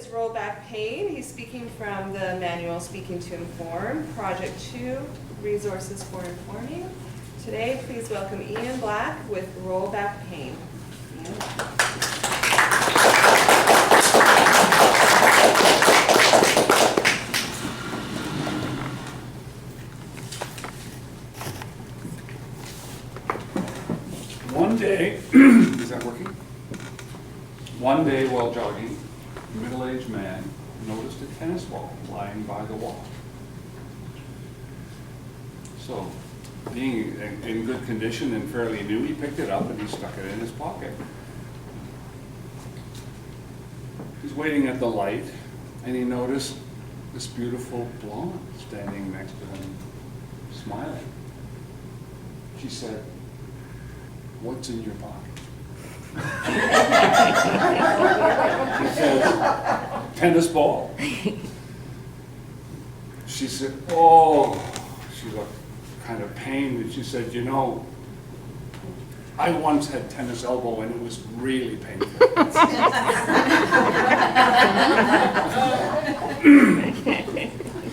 is Roll Back Pain. He's speaking from the manual Speaking to Inform, Project 2, Resources for Informing. Today, please welcome Ian Black with Roll Back Pain. Ian. One day, is that working? One day while jogging, a middle-aged man noticed a tennis ball lying by the wall. So, being in good condition and fairly new, he picked it up and he stuck it in his pocket. He's waiting at the light and he noticed this beautiful blonde standing next to him, smiling. She said, "What's in your pocket?" He says, "Tennis ball." She said, "Oh," she looked kind of pained, and she said, "You know, I once had tennis elbow and it was really painful."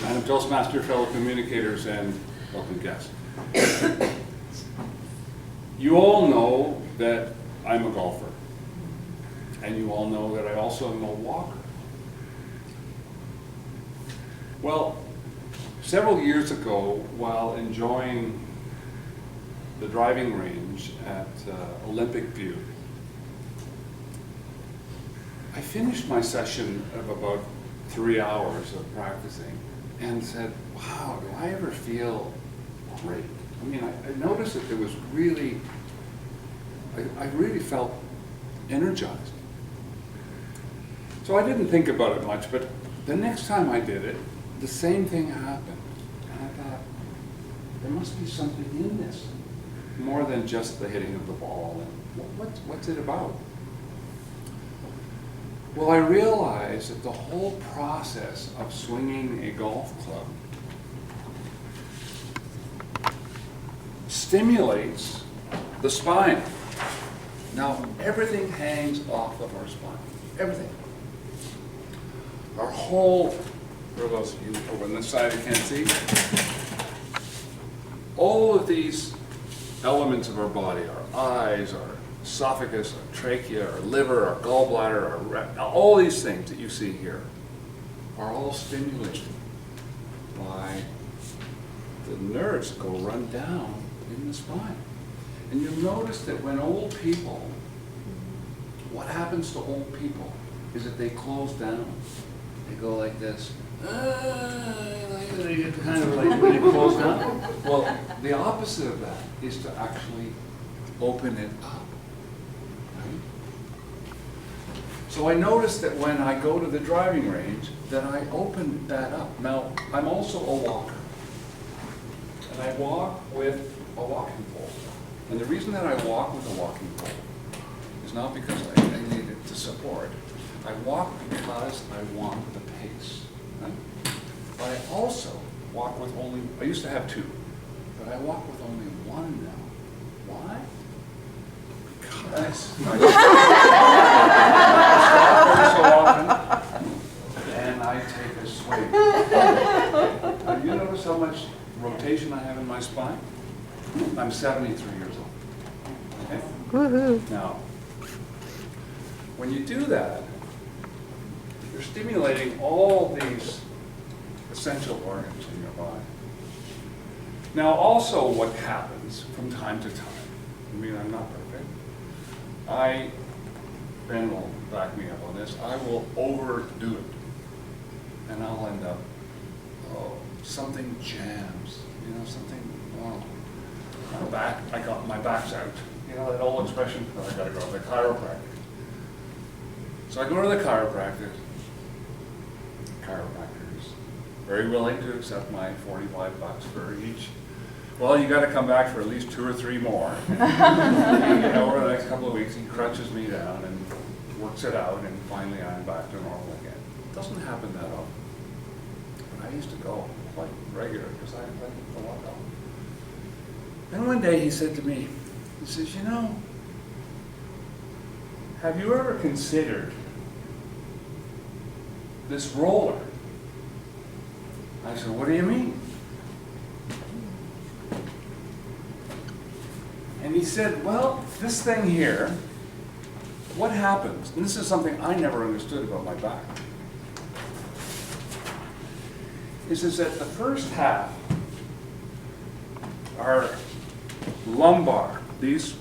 I'm Toastmaster, fellow communicators, and welcome guests. You all know that I'm a golfer, and you all know that I also am a walker. Well, several years ago, while enjoying the driving range at Olympic View, I finished my session of about 3 hours of practicing and said, wow, do I ever feel great? I mean, I noticed that there was really, I really felt energized. So I didn't think about it much, but the next time I did it, the same thing happened. And I thought, there must be something in this, more than just the hitting of the ball. And what's it about? Well, I realized that the whole process of swinging a golf club stimulates the spine. Now, everything hangs off of our spine. Everything. Our whole, for those of you over on this side who can't see, all of these elements of our body, our eyes, our esophagus, our trachea, our liver, our gallbladder, all these things that you see here are all stimulated by the nerves that go run down in the spine. And you'll notice that when old people, what happens to old people is that they close down. They go like this. They get kind of like really close down. Well, the opposite of that is to actually open it up. Right? So I noticed that when I go to the driving range, that I open that up. Now, I'm also a walker. And I walk with a walking pole. And the reason that I walk with a walking pole is not because I need it to support. I walk because I want the pace. Right? But I also walk with only, I used to have two, but I walk with only one now. Why? Because I stop every so often and I take a swing. Have you noticed how much rotation I have in my spine? I'm 73 years old. Okay? Woohoo. Now, when you do that, you're stimulating all these essential organs in your body. Now, also what happens from time to time, I mean, I'm not perfect. Ben will back me up on this, I will overdo it. And I'll end up, something jams, you know, something, my back's out. You know that old expression, I gotta go to the chiropractor. So I go to the chiropractor. Chiropractor's very willing to accept my $45 for each. Well, you gotta come back for at least 2 or 3 more. And, over the next couple of weeks, he crunches me down and works it out, and finally I'm back to normal again. It doesn't happen that often. But I used to go quite regular because I like to walk out. Then one day he said to me, he says, you know, have you ever considered this roller. I said, what do you mean? And he said, well, this thing here, what happens, and this is something I never understood about my back, is that the first half, our lumbar, these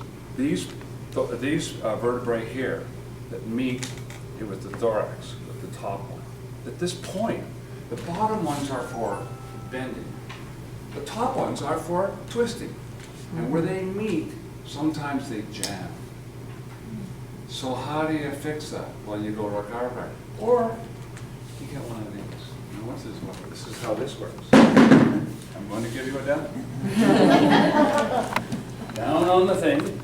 vertebrae here that meet with the thorax, with the top one, at this point, the bottom ones are for bending. The top ones are for twisting. And where they meet, sometimes they jam. So how do you fix that? Well, you go to a chiropractor. Or you get one of these. Now, what's this one? This is how this works. I'm going to give you a demo. Down on the thing.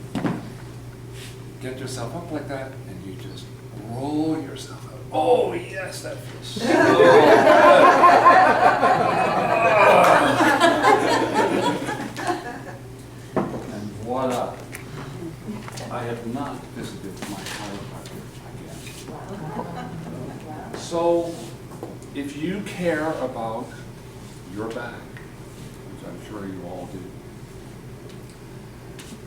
Get yourself up like that, and you just roll yourself out. Oh, yes, that feels so good. And voila. I have not visited my chiropractor again. So, if you care about your back, which I'm sure you all do,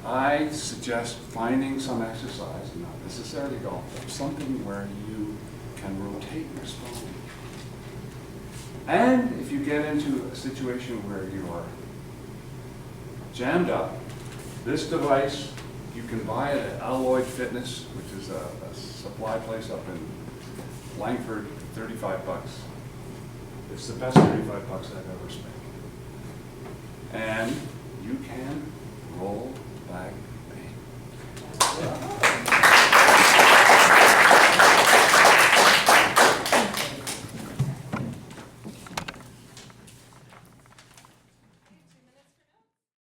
I suggest finding some exercise, not necessarily golf, but something where you can rotate your spine. And if you get into a situation where you are jammed up, this device, you can buy it at Alloy Fitness, which is a supply place up in Langford, 35 bucks. It's the best 35 bucks I've ever spent. And you can roll back pain.